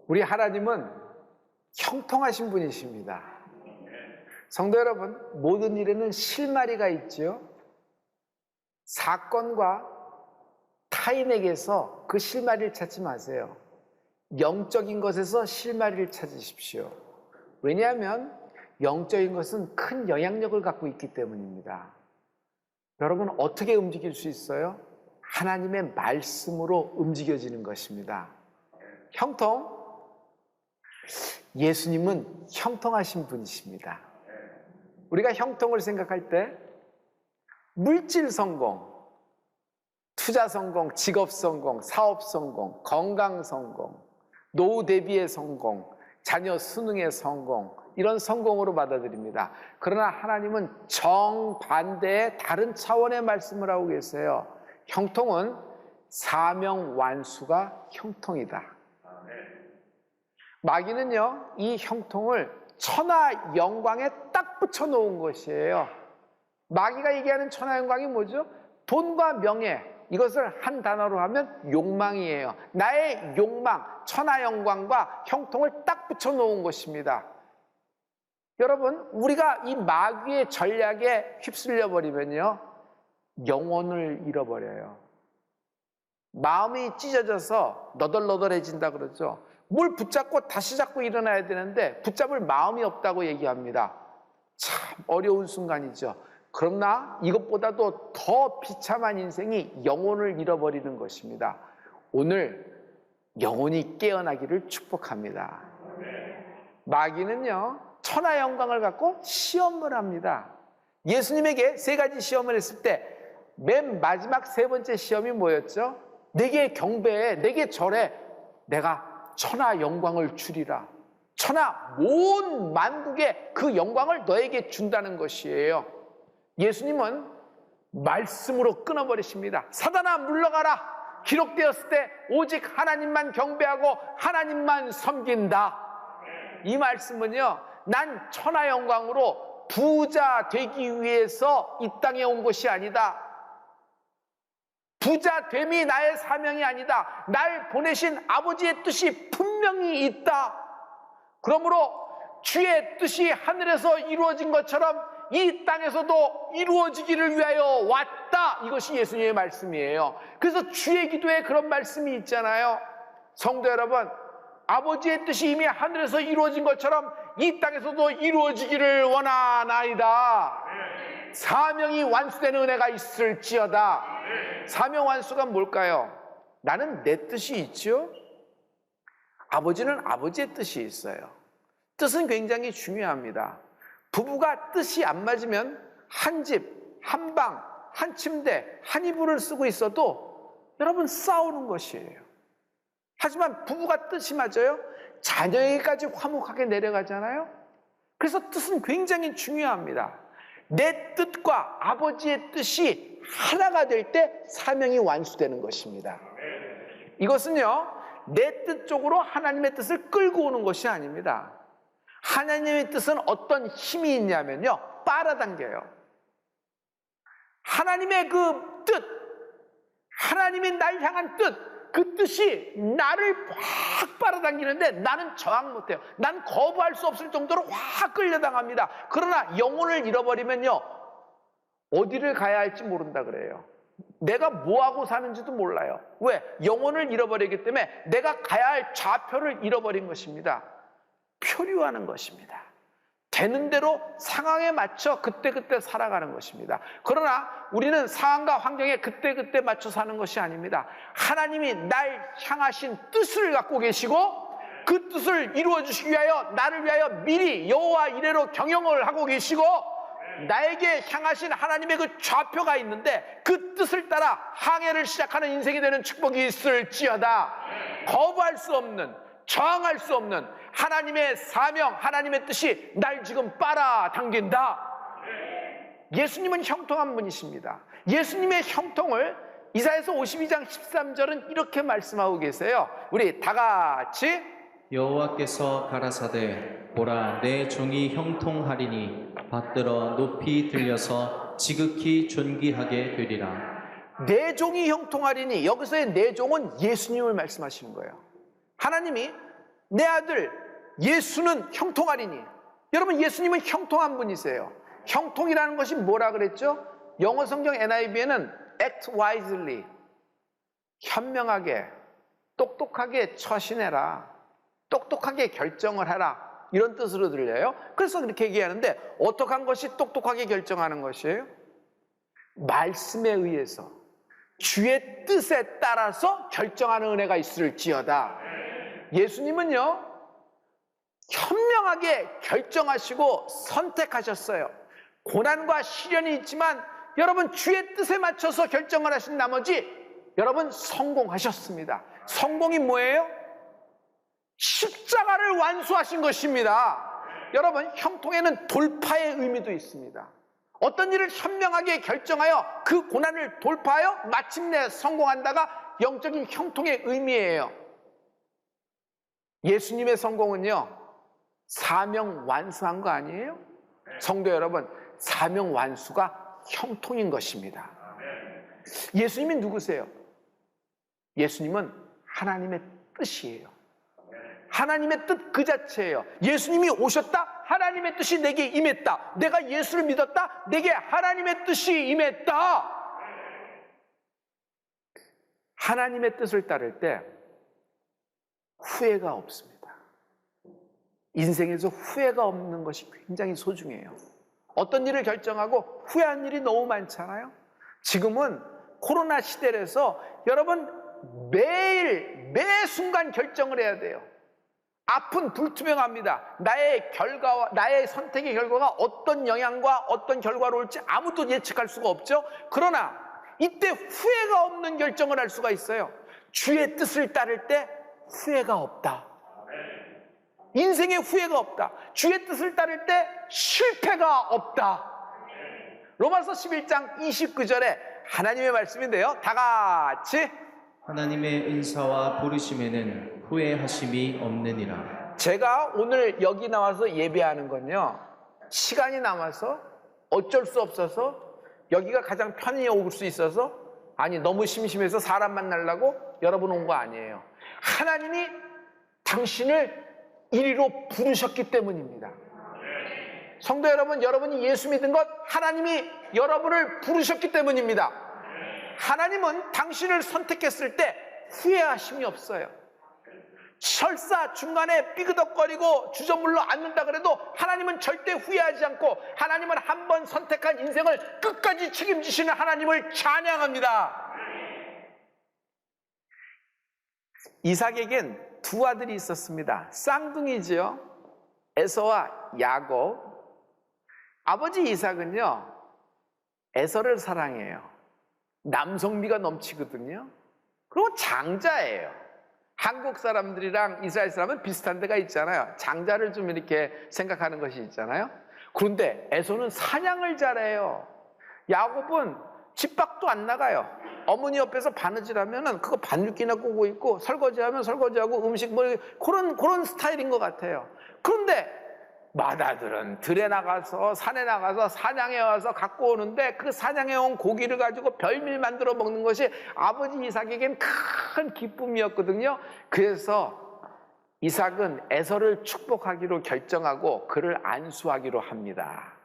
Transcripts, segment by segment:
우리 하나님은 형통하신 분이십니다. 성도 여러분, 모든 일에는 실마리가 있지요. 사건과 타인에게서 그 실마리를 찾지 마세요. 영적인 것에서 실마리를 찾으십시오. 왜냐하면 영적인 것은 큰 영향력을 갖고 있기 때문입니다. 여러분, 어떻게 움직일 수 있어요? 하나님의 말씀으로 움직여지는 것입니다. 형통, 예수님은 형통하신 분이십니다. 우리가 형통을 생각할 때 물질 성공, 투자 성공, 직업 성공, 사업 성공, 건강 성공, 노후 대비의 성공, 자녀 수능의 성공, 이런 성공으로 받아들입니다. 그러나 하나님은 정반대의 다른 차원의 말씀을 하고 계세요. 형통은 사명 완수가 형통이다. 마귀는요, 이 형통을 천하 영광에 딱 붙여 놓은 것이에요. 마귀가 얘기하는 천하 영광이 뭐죠? 돈과 명예, 이것을 한 단어로 하면 욕망이에요. 나의 욕망, 천하 영광과 형통을 딱 붙여 놓은 것입니다. 여러분, 우리가 이 마귀의 전략에 휩쓸려 버리면요, 영혼을 잃어버려요. 마음이 찢어져서 너덜너덜해진다 그러죠. 뭘 붙잡고 다시 잡고 일어나야 되는데 붙잡을 마음이 없다고 얘기합니다. 참 어려운 순간이죠. 그러나 이것보다도 더 비참한 인생이 영혼을 잃어버리는 것입니다. 오늘 영혼이 깨어나기를 축복합니다. 마귀는요, 천하 영광을 갖고 시험을 합니다. 예수님에게 세 가지 시험을 했을 때 맨 마지막 세 번째 시험이 뭐였죠? 내게 경배해, 내게 절해, 내가 천하 영광을 주리라. 천하 온 만국의 그 영광을 너에게 준다는 것이에요. 예수님은 말씀으로 끊어버리십니다. 사단아 물러가라. 기록되었을 때 오직 하나님만 경배하고 하나님만 섬긴다. 이 말씀은요, 난 천하 영광으로 부자 되기 위해서 이 땅에 온 것이 아니다. 부자 됨이 나의 사명이 아니다. 날 보내신 아버지의 뜻이 분명히 있다. 그러므로 주의 뜻이 하늘에서 이루어진 것처럼 이 땅에서도 이루어지기를 위하여 왔다. 이것이 예수님의 말씀이에요. 그래서 주의 기도에 그런 말씀이 있잖아요. 성도 여러분, 아버지의 뜻이 이미 하늘에서 이루어진 것처럼 이 땅에서도 이루어지기를 원하나이다. 사명이 완수되는 은혜가 있을지어다. 사명 완수가 뭘까요? 나는 내 뜻이 있죠. 아버지는 아버지의 뜻이 있어요. 뜻은 굉장히 중요합니다. 부부가 뜻이 안 맞으면 한 집, 한 방, 한 침대, 한 이불을 쓰고 있어도 여러분 싸우는 것이에요. 하지만 부부가 뜻이 맞아요? 자녀에게까지 화목하게 내려가잖아요. 그래서 뜻은 굉장히 중요합니다. 내 뜻과 아버지의 뜻이 하나가 될 때 사명이 완수되는 것입니다. 이것은요, 내 뜻 쪽으로 하나님의 뜻을 끌고 오는 것이 아닙니다. 하나님의 뜻은 어떤 힘이 있냐면요, 빨아당겨요. 하나님의 그 뜻, 하나님의 날 향한 뜻, 그 뜻이 나를 확 빨아당기는데 나는 저항 못해요. 난 거부할 수 없을 정도로 확 끌려당합니다. 그러나 영혼을 잃어버리면요, 어디를 가야 할지 모른다 그래요. 내가 뭐하고 사는지도 몰라요. 왜? 영혼을 잃어버리기 때문에 내가 가야 할 좌표를 잃어버린 것입니다. 표류하는 것입니다. 되는 대로 상황에 맞춰 그때그때 살아가는 것입니다. 그러나 우리는 상황과 환경에 그때그때 맞춰 사는 것이 아닙니다. 하나님이 날 향하신 뜻을 갖고 계시고 그 뜻을 이루어 주시기 위하여 나를 위하여 미리 여호와 이레로 경영을 하고 계시고 나에게 향하신 하나님의 그 좌표가 있는데 그 뜻을 따라 항해를 시작하는 인생이 되는 축복이 있을지어다. 거부할 수 없는, 저항할 수 없는 하나님의 사명, 하나님의 뜻이 날 지금 빨아당긴다. 예수님은 형통한 분이십니다. 예수님의 형통을 이사야서 52장 13절은 이렇게 말씀하고 계세요. 우리 다 같이 여호와께서 가라사대 보라 내 종이 형통하리니 받들어 높이 들려서 지극히 존귀하게 되리라. 내 종이 형통하리니, 여기서의 내 종은 예수님을 말씀하시는 거예요. 하나님이 내 아들 예수는 형통하리니. 여러분, 예수님은 형통한 분이세요. 형통이라는 것이 뭐라 그랬죠? 영어 성경 NIV에는 act wisely, 현명하게, 똑똑하게 처신해라, 똑똑하게 결정을 해라, 이런 뜻으로 들려요. 그래서 그렇게 얘기하는데, 어떻게 한 것이 똑똑하게 결정하는 것이에요? 말씀에 의해서 주의 뜻에 따라서 결정하는 은혜가 있을지어다. 예수님은요, 현명하게 결정하시고 선택하셨어요. 고난과 시련이 있지만 여러분, 주의 뜻에 맞춰서 결정을 하신 나머지 여러분 성공하셨습니다. 성공이 뭐예요? 십자가를 완수하신 것입니다. 여러분, 형통에는 돌파의 의미도 있습니다. 어떤 일을 현명하게 결정하여 그 고난을 돌파하여 마침내 성공한다가 영적인 형통의 의미예요. 예수님의 성공은요, 사명 완수한 거 아니에요? 성도 여러분, 사명 완수가 형통인 것입니다. 예수님이 누구세요? 예수님은 하나님의 뜻이에요. 하나님의 뜻 그 자체예요. 예수님이 오셨다, 하나님의 뜻이 내게 임했다. 내가 예수를 믿었다, 내게 하나님의 뜻이 임했다. 하나님의 뜻을 따를 때 후회가 없습니다. 인생에서 후회가 없는 것이 굉장히 소중해요. 어떤 일을 결정하고 후회한 일이 너무 많잖아요. 지금은 코로나 시대라서 여러분, 매일 매 순간 결정을 해야 돼요. 앞은 불투명합니다. 나의 선택의 결과가 어떤 영향과 어떤 결과로 올지 아무도 예측할 수가 없죠. 그러나 이때 후회가 없는 결정을 할 수가 있어요. 주의 뜻을 따를 때 후회가 없다. 인생에 후회가 없다. 주의 뜻을 따를 때 실패가 없다. 로마서 11장 29절에 하나님의 말씀인데요, 다 같이 하나님의 은사와 부르심에는 후회하심이 없느니라. 제가 오늘 여기 나와서 예배하는 건요, 시간이 남아서 어쩔 수 없어서 여기가 가장 편히 올 수 있어서, 아니 너무 심심해서 사람 만나려고 여러분 온 거 아니에요. 하나님이 당신을 이리로 부르셨기 때문입니다. 성도 여러분, 여러분이 예수 믿은 것 하나님이 여러분을 부르셨기 때문입니다. 하나님은 당신을 선택했을 때 후회하심이 없어요. 설사 중간에 삐그덕거리고 주저물러 앉는다 그래도 하나님은 절대 후회하지 않고, 하나님은 한 번 선택한 인생을 끝까지 책임지시는 하나님을 찬양합니다. 이삭에겐 두 아들이 있었습니다. 쌍둥이지요. 에서와 야곱. 아버지 이삭은요, 에서를 사랑해요. 남성미가 넘치거든요. 그리고 장자예요. 한국 사람들이랑 이스라엘 사람은 비슷한 데가 있잖아요. 장자를 좀 이렇게 생각하는 것이 있잖아요. 그런데 에서는 사냥을 잘해요. 야곱은 집 밖도 안 나가요. 어머니 옆에서 바느질하면은 그거 바느끼나 꾸고 있고, 설거지하면 설거지하고, 음식 뭐 그런 스타일인 것 같아요. 그런데 맏아들은 들에 나가서 산에 나가서 사냥해 와서 갖고 오는데, 그 사냥해 온 고기를 가지고 별밀 만들어 먹는 것이 아버지 이삭에겐 큰 기쁨이었거든요. 그래서 이삭은 에서를 축복하기로 결정하고 그를 안수하기로 합니다.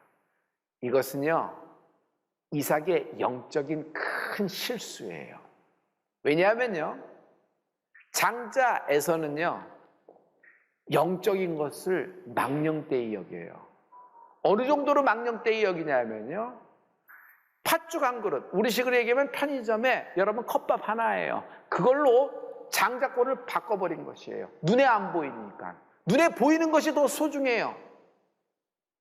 이것은요, 이삭의 영적인 큰 실수예요. 왜냐하면요, 장자 에서는요, 영적인 것을 망령되이 여겨요. 어느 정도로 망령되이 여기냐면요, 팥죽 한 그릇, 우리식으로 얘기하면 편의점에 여러분 컵밥 하나예요. 그걸로 장자권을 바꿔버린 것이에요. 눈에 안 보이니까. 눈에 보이는 것이 더 소중해요.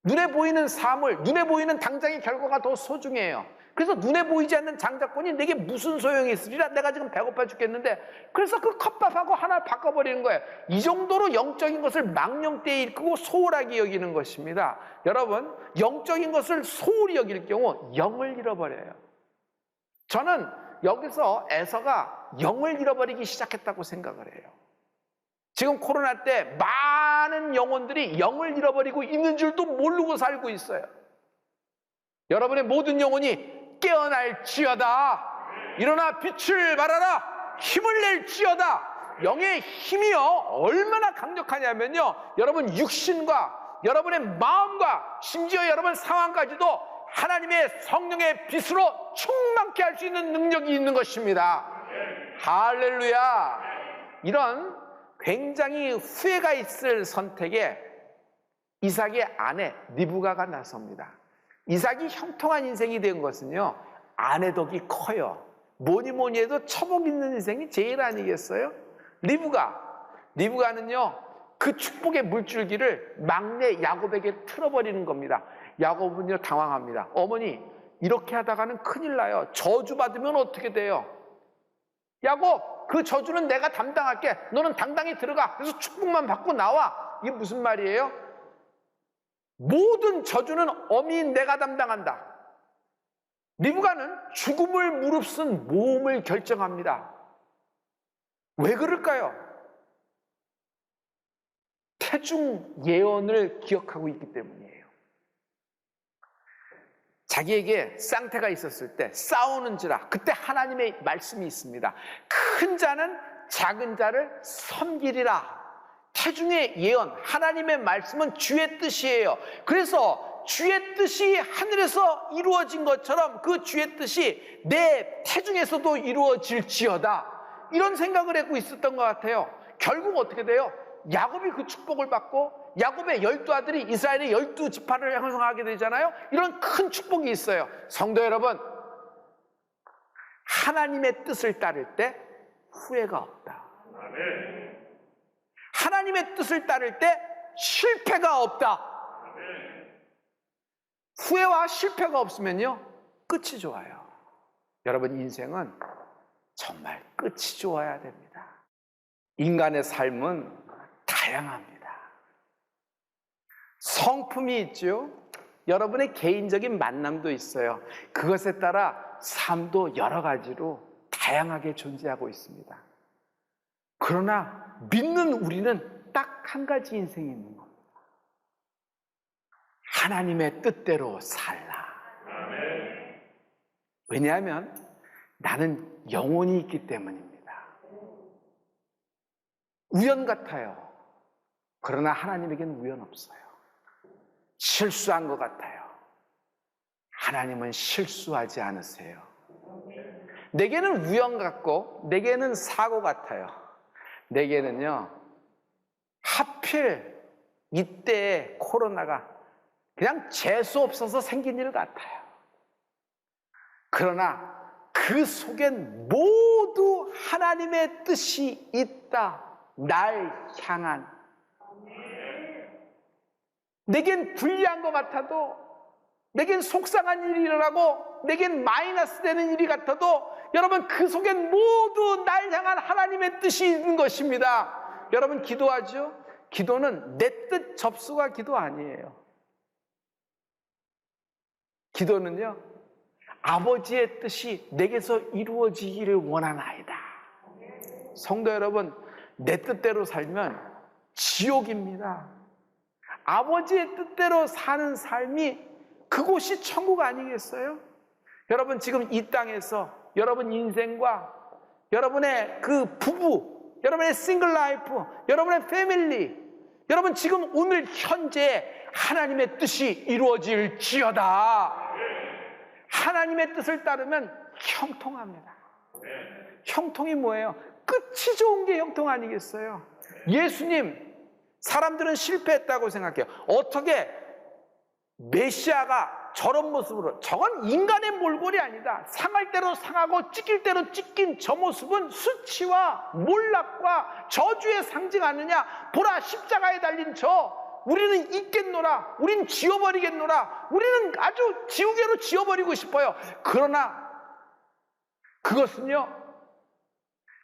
눈에 보이는 사물, 눈에 보이는 당장의 결과가 더 소중해요. 그래서 눈에 보이지 않는 장자권이 내게 무슨 소용이 있으리라, 내가 지금 배고파 죽겠는데, 그래서 그 컵밥하고 하나를 바꿔버리는 거예요. 이 정도로 영적인 것을 망령되이 일구고 소홀하게 여기는 것입니다. 여러분, 영적인 것을 소홀히 여길 경우 영을 잃어버려요. 저는 여기서 에서가 영을 잃어버리기 시작했다고 생각을 해요. 지금 코로나 때 많은 영혼들이 영을 잃어버리고 있는 줄도 모르고 살고 있어요. 여러분의 모든 영혼이 깨어날지어다. 일어나 빛을 발하라. 힘을 낼지어다. 영의 힘이요 얼마나 강력하냐면요, 여러분 육신과 여러분의 마음과 심지어 여러분 상황까지도 하나님의 성령의 빛으로 충만케 할 수 있는 능력이 있는 것입니다. 할렐루야. 이런 굉장히 후회가 있을 선택에 이삭의 아내 리브가가 나섭니다. 이삭이 형통한 인생이 된 것은요, 아내 덕이 커요. 뭐니 해도 처복 있는 인생이 제일 아니겠어요? 리브가는요 그 축복의 물줄기를 막내 야곱에게 틀어버리는 겁니다. 야곱은요 당황합니다. 어머니, 이렇게 하다가는 큰일 나요. 저주받으면 어떻게 돼요? 야곱, 그 저주는 내가 담당할게. 너는 당당히 들어가. 그래서 축복만 받고 나와. 이게 무슨 말이에요? 모든 저주는 어미인 내가 담당한다. 리브가는 죽음을 무릅쓴 모험을 결정합니다. 왜 그럴까요? 태중 예언을 기억하고 있기 때문이에요. 자기에게 쌍태가 있었을 때 싸우는지라, 그때 하나님의 말씀이 있습니다. 큰 자는 작은 자를 섬기리라. 태중의 예언, 하나님의 말씀은 주의 뜻이에요. 그래서 주의 뜻이 하늘에서 이루어진 것처럼 그 주의 뜻이 내 태중에서도 이루어질지어다, 이런 생각을 하고 있었던 것 같아요. 결국 어떻게 돼요? 야곱이 그 축복을 받고 야곱의 12아들이 이스라엘의 12지파를 형성하게 되잖아요. 이런 큰 축복이 있어요. 성도 여러분, 하나님의 뜻을 따를 때 후회가 없다. 하나님의 뜻을 따를 때 실패가 없다. 후회와 실패가 없으면요 끝이 좋아요. 여러분, 인생은 정말 끝이 좋아야 됩니다. 인간의 삶은 다양합니다. 성품이 있죠. 여러분의 개인적인 만남도 있어요. 그것에 따라 삶도 여러 가지로 다양하게 존재하고 있습니다. 그러나 믿는 우리는 딱 한 가지 인생이 있는 겁니다. 하나님의 뜻대로 살라. 왜냐하면 나는 영혼이 있기 때문입니다. 우연 같아요. 그러나 하나님에게는 우연 없어요. 실수한 것 같아요. 하나님은 실수하지 않으세요. 내게는 우연 같고 내게는 사고 같아요. 내게는요, 하필 이때 코로나가 그냥 재수 없어서 생긴 일 같아요. 그러나 그 속엔 모두 하나님의 뜻이 있다. 날 향한. 내겐 불리한 것 같아도, 내겐 속상한 일이 일어나고, 내겐 마이너스 되는 일이 같아도, 여러분 그 속엔 모두 날 향한 하나님의 뜻이 있는 것입니다. 여러분 기도하죠? 기도는 내 뜻 접수가 기도 아니에요. 기도는요, 아버지의 뜻이 내게서 이루어지기를 원하나이다. 성도 여러분, 내 뜻대로 살면 지옥입니다. 아버지의 뜻대로 사는 삶이 그곳이 천국 아니겠어요? 여러분 지금 이 땅에서 여러분 인생과 여러분의 그 부부, 여러분의 싱글 라이프, 여러분의 패밀리, 여러분 지금 오늘 현재 하나님의 뜻이 이루어질지어다. 하나님의 뜻을 따르면 형통합니다. 형통이 뭐예요? 끝이 좋은 게 형통 아니겠어요? 예수님, 사람들은 실패했다고 생각해요. 어떻게 메시아가 저런 모습으로, 저건 인간의 몰골이 아니다. 상할 대로 상하고 찢길 대로 찢긴 저 모습은 수치와 몰락과 저주의 상징 아니냐. 보라, 십자가에 달린 저, 우리는 잊겠노라, 우린 지워버리겠노라, 우리는 아주 지우개로 지워버리고 싶어요. 그러나 그것은요,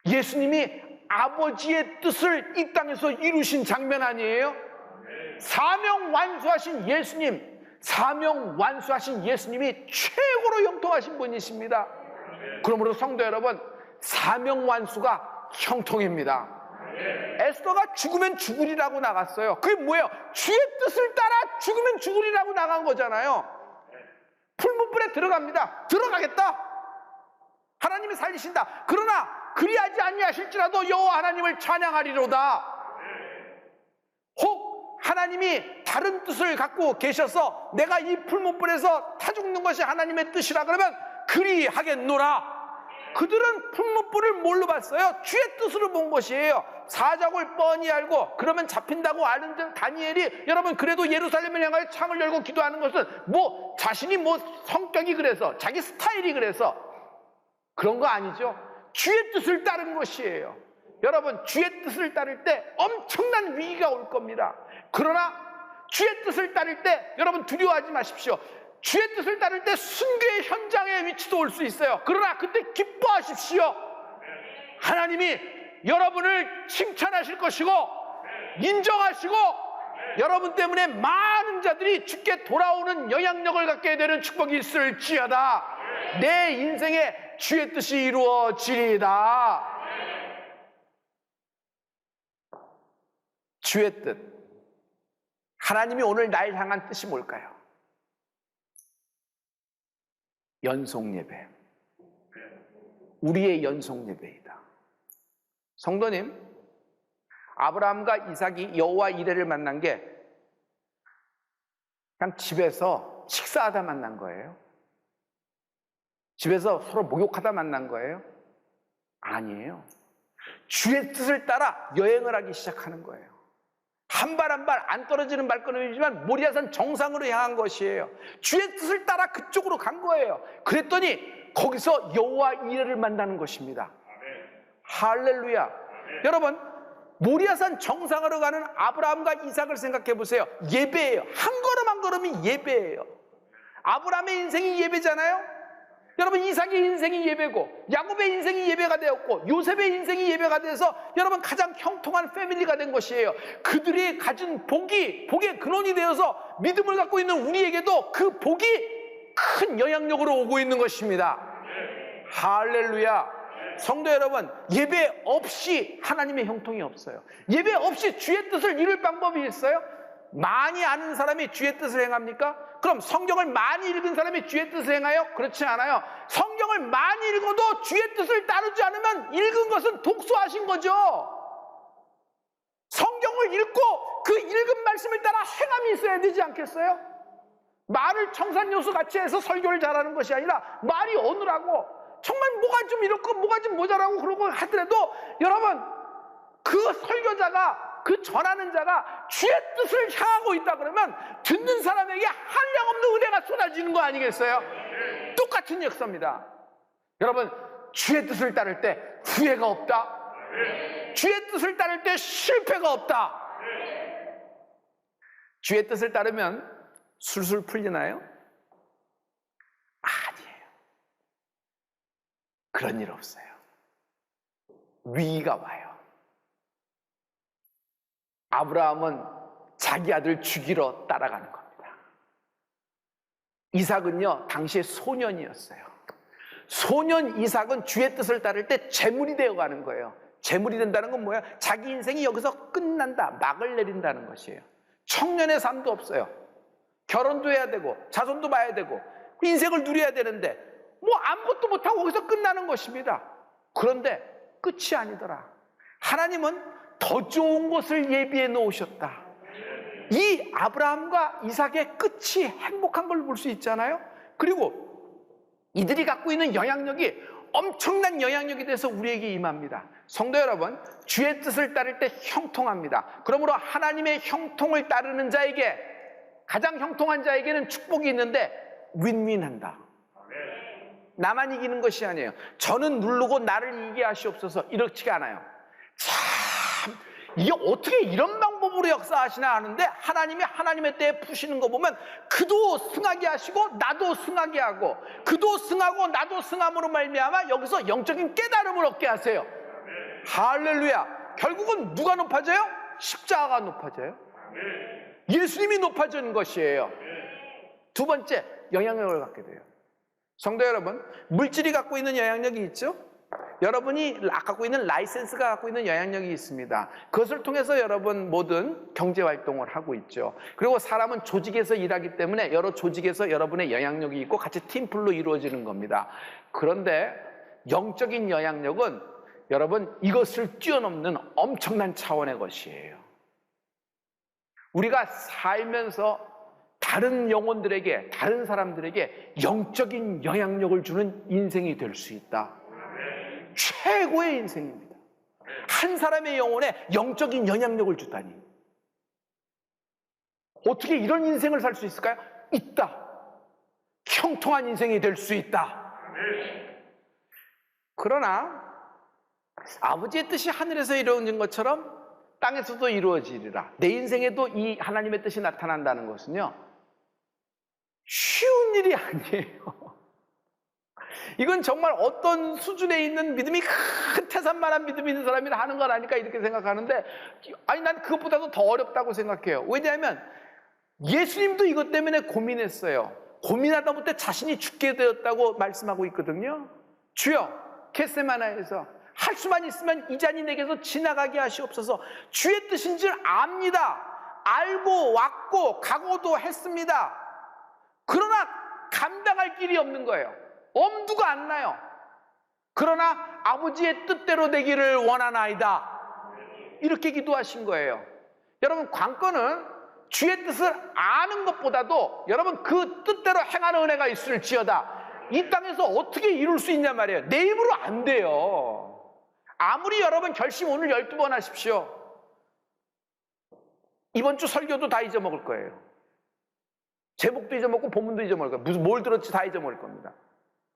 예수님이 아버지의 뜻을 이 땅에서 이루신 장면 아니에요? 사명 완수하신 예수님, 사명 완수하신 예수님이 최고로 형통하신 분이십니다. 그러므로 성도 여러분, 사명 완수가 형통입니다. 에스더가 죽으면 죽으리라고 나갔어요. 그게 뭐예요? 주의 뜻을 따라 죽으면 죽으리라고 나간 거잖아요. 풀무불에 들어갑니다. 들어가겠다. 하나님이 살리신다. 그러나 그리하지 아니하실지라도 여호와 하나님을 찬양하리로다. 혹 하나님이 다른 뜻을 갖고 계셔서 내가 이 풀무불에서 타 죽는 것이 하나님의 뜻이라 그러면 그리하겠노라. 그들은 풀무불을 뭘로 봤어요? 주의 뜻으로 본 것이에요. 사적을 뻔히 알고 그러면 잡힌다고 아는 다니엘이 여러분 그래도 예루살렘을 향하여 창을 열고 기도하는 것은 뭐 자신이 뭐 성격이 그래서 자기 스타일이 그래서 그런 거 아니죠. 주의 뜻을 따른 것이에요. 여러분 주의 뜻을 따를 때 엄청난 위기가 올 겁니다. 그러나 주의 뜻을 따를 때 여러분 두려워하지 마십시오. 주의 뜻을 따를 때 순교의 현장의 위치도 올 수 있어요. 그러나 그때 기뻐하십시오. 하나님이 여러분을 칭찬하실 것이고 인정하시고 여러분 때문에 많은 자들이 주께 돌아오는 영향력을 갖게 되는 축복이 있을지어다. 내 인생에 주의 뜻이 이루어지리이다. 주의 뜻. 하나님이 오늘 날 향한 뜻이 뭘까요? 연속예배. 우리의 연속예배이다. 성도님, 아브라함과 이삭이 여호와 이레를 만난 게 그냥 집에서 식사하다 만난 거예요? 집에서 서로 목욕하다 만난 거예요? 아니에요. 주의 뜻을 따라 여행을 하기 시작하는 거예요. 한 발 한 발 안 떨어지는 발걸음이지만 모리아산 정상으로 향한 것이에요. 주의 뜻을 따라 그쪽으로 간 거예요. 그랬더니 거기서 여호와 이레를 만나는 것입니다. 할렐루야. 여러분 모리아산 정상으로 가는 아브라함과 이삭을 생각해 보세요. 예배예요. 한 걸음 한 걸음이 예배예요. 아브라함의 인생이 예배잖아요. 여러분 이삭의 인생이 예배고 야곱의 인생이 예배가 되었고 요셉의 인생이 예배가 돼서 여러분 가장 형통한 패밀리가 된 것이에요. 그들이 가진 복의 근원이 되어서 믿음을 갖고 있는 우리에게도 그 복이 큰 영향력으로 오고 있는 것입니다. 할렐루야. 성도 여러분, 예배 없이 하나님의 형통이 없어요. 예배 없이 주의 뜻을 이룰 방법이 있어요? 많이 아는 사람이 주의 뜻을 행합니까? 그럼 성경을 많이 읽은 사람이 주의 뜻을 행하여? 그렇지 않아요. 성경을 많이 읽어도 주의 뜻을 따르지 않으면 읽은 것은 독소하신 거죠. 성경을 읽고 그 읽은 말씀을 따라 행함이 있어야 되지 않겠어요? 말을 청산요수 같이 해서 설교를 잘하는 것이 아니라 말이 어느라고 정말 뭐가 좀 이렇고 뭐가 좀 모자라고 그러고 하더라도 여러분 그 설교자가 그 전하는 자가 주의 뜻을 향하고 있다 그러면 듣는 사람에게 한량없는 은혜가 쏟아지는 거 아니겠어요? 똑같은 역사입니다. 여러분 주의 뜻을 따를 때 후회가 없다. 주의 뜻을 따를 때 실패가 없다. 주의 뜻을 따르면 술술 풀리나요? 아니에요. 그런 일 없어요. 위기가 와요. 아브라함은 자기 아들 죽이러 따라가는 겁니다. 이삭은요 당시에 소년이었어요. 소년 이삭은 주의 뜻을 따를 때 재물이 되어가는 거예요. 재물이 된다는 건 뭐예요? 자기 인생이 여기서 끝난다, 막을 내린다는 것이에요. 청년의 삶도 없어요. 결혼도 해야 되고 자손도 봐야 되고 인생을 누려야 되는데 뭐 아무것도 못하고 거기서 끝나는 것입니다. 그런데 끝이 아니더라. 하나님은 더 좋은 것을 예비해 놓으셨다. 이 아브라함과 이삭의 끝이 행복한 걸 볼 수 있잖아요. 그리고 이들이 갖고 있는 영향력이 엄청난 영향력이 돼서 우리에게 임합니다. 성도 여러분, 주의 뜻을 따를 때 형통합니다. 그러므로 하나님의 형통을 따르는 자에게, 가장 형통한 자에게는 축복이 있는데 윈윈한다. 나만 이기는 것이 아니에요. 저는 누르고 나를 이기게 하시옵소서, 이렇지가 않아요. 참, 이게 어떻게 이런 방법으로 역사하시나 하는데 하나님이 하나님의 때에 푸시는 거 보면 그도 승하게 하시고 나도 승하게 하고 그도 승하고 나도 승함으로 말미암아 여기서 영적인 깨달음을 얻게 하세요. 할렐루야. 결국은 누가 높아져요? 십자가가 높아져요. 예수님이 높아지는 것이에요. 두 번째, 영향력을 갖게 돼요. 성도 여러분, 물질이 갖고 있는 영향력이 있죠? 여러분이 갖고 있는 라이센스가 갖고 있는 영향력이 있습니다. 그것을 통해서 여러분 모든 경제활동을 하고 있죠. 그리고 사람은 조직에서 일하기 때문에 여러 조직에서 여러분의 영향력이 있고 같이 팀플로 이루어지는 겁니다. 그런데 영적인 영향력은 여러분, 이것을 뛰어넘는 엄청난 차원의 것이에요. 우리가 살면서 다른 영혼들에게, 다른 사람들에게 영적인 영향력을 주는 인생이 될 수 있다. 최고의 인생입니다. 한 사람의 영혼에 영적인 영향력을 주다니. 어떻게 이런 인생을 살 수 있을까요? 있다. 형통한 인생이 될 수 있다. 그러나 아버지의 뜻이 하늘에서 이루어진 것처럼 땅에서도 이루어지리라. 내 인생에도 이 하나님의 뜻이 나타난다는 것은요, 쉬운 일이 아니에요. 이건 정말 어떤 수준에 있는 믿음이, 큰 태산만한 믿음이 있는 사람이 하는 건 아닐까 이렇게 생각하는데, 아니 난 그것보다도 더 어렵다고 생각해요. 왜냐하면 예수님도 이것 때문에 고민했어요. 고민하다 못해 자신이 죽게 되었다고 말씀하고 있거든요. 주여, 겟세마나에서 할 수만 있으면 이 잔이 내게서 지나가게 하시옵소서. 주의 뜻인 줄 압니다. 알고 왔고 각오도 했습니다. 그러나 감당할 길이 없는 거예요. 엄두가 안 나요. 그러나 아버지의 뜻대로 되기를 원하나이다. 이렇게 기도하신 거예요. 여러분, 관건은 주의 뜻을 아는 것보다도 여러분 그 뜻대로 행하는 은혜가 있을지어다. 이 땅에서 어떻게 이룰 수 있냔 말이에요. 내 힘으로 안 돼요. 아무리 여러분 결심 오늘 12번 하십시오. 이번 주 설교도 다 잊어먹을 거예요. 제목도 잊어먹고 본문도 잊어먹을 거예요. 무슨 뭘 들었지 다 잊어먹을 겁니다.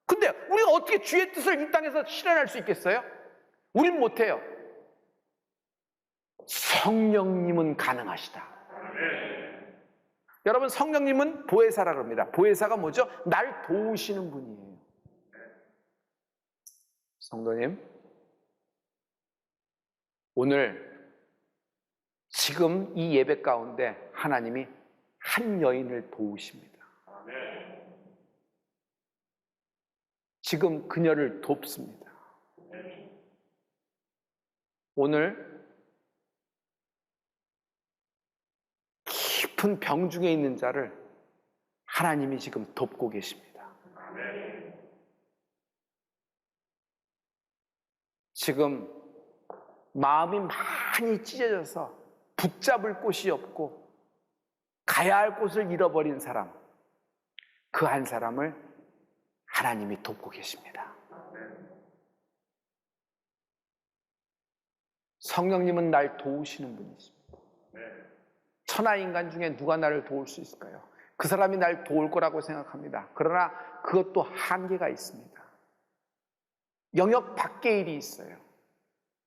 근데 우리가 어떻게 주의 뜻을 이 땅에서 실현할 수 있겠어요? 우린 못해요. 성령님은 가능하시다. 여러분, 성령님은 보혜사라 그럽니다. 보혜사가 뭐죠? 날 도우시는 분이에요. 성도님, 오늘 지금 이 예배 가운데 하나님이 한 여인을 도우십니다. 지금 그녀를 돕습니다. 오늘 깊은 병 중에 있는 자를 하나님이 지금 돕고 계십니다. 지금 마음이 많이 찢어져서 붙잡을 곳이 없고 가야 할 곳을 잃어버린 사람, 그 한 사람을 하나님이 돕고 계십니다. 성령님은 날 도우시는 분이십니다. 천하인간 중에 누가 나를 도울 수 있을까요? 그 사람이 날 도울 거라고 생각합니다. 그러나 그것도 한계가 있습니다. 영역 밖의 일이 있어요.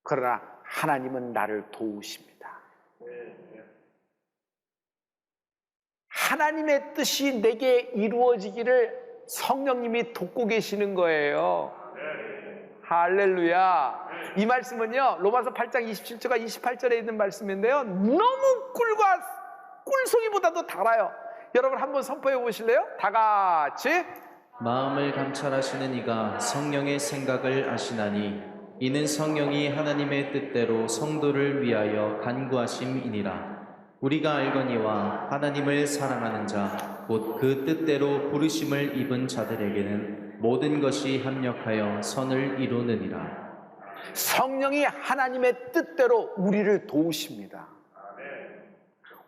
그러나 하나님은 나를 도우십니다. 하나님의 뜻이 내게 이루어지기를 성령님이 돕고 계시는 거예요. 할렐루야. 이 말씀은요, 로마서 8장 27절과 28절에 있는 말씀인데요, 너무 꿀송이보다도 달아요. 여러분 한번 선포해 보실래요? 다 같이. 마음을 감찰하시는 이가 성령의 생각을 아시나니 이는 성령이 하나님의 뜻대로 성도를 위하여 간구하심이니라. 우리가 알거니와 하나님을 사랑하는 자 곧 그 뜻대로 부르심을 입은 자들에게는 모든 것이 합력하여 선을 이루느니라. 성령이 하나님의 뜻대로 우리를 도우십니다.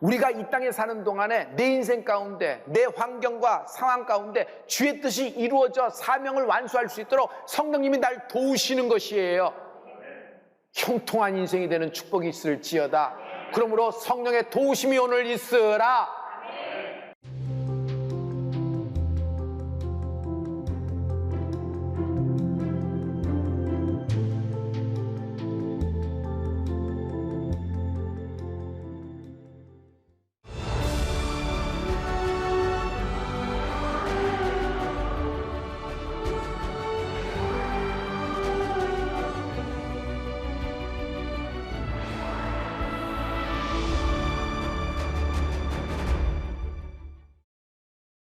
우리가 이 땅에 사는 동안에 내 인생 가운데, 내 환경과 상황 가운데 주의 뜻이 이루어져 사명을 완수할 수 있도록 성령님이 날 도우시는 것이에요. 형통한 인생이 되는 축복이 있을지어다. 그러므로 성령의 도우심이 오늘 있으라.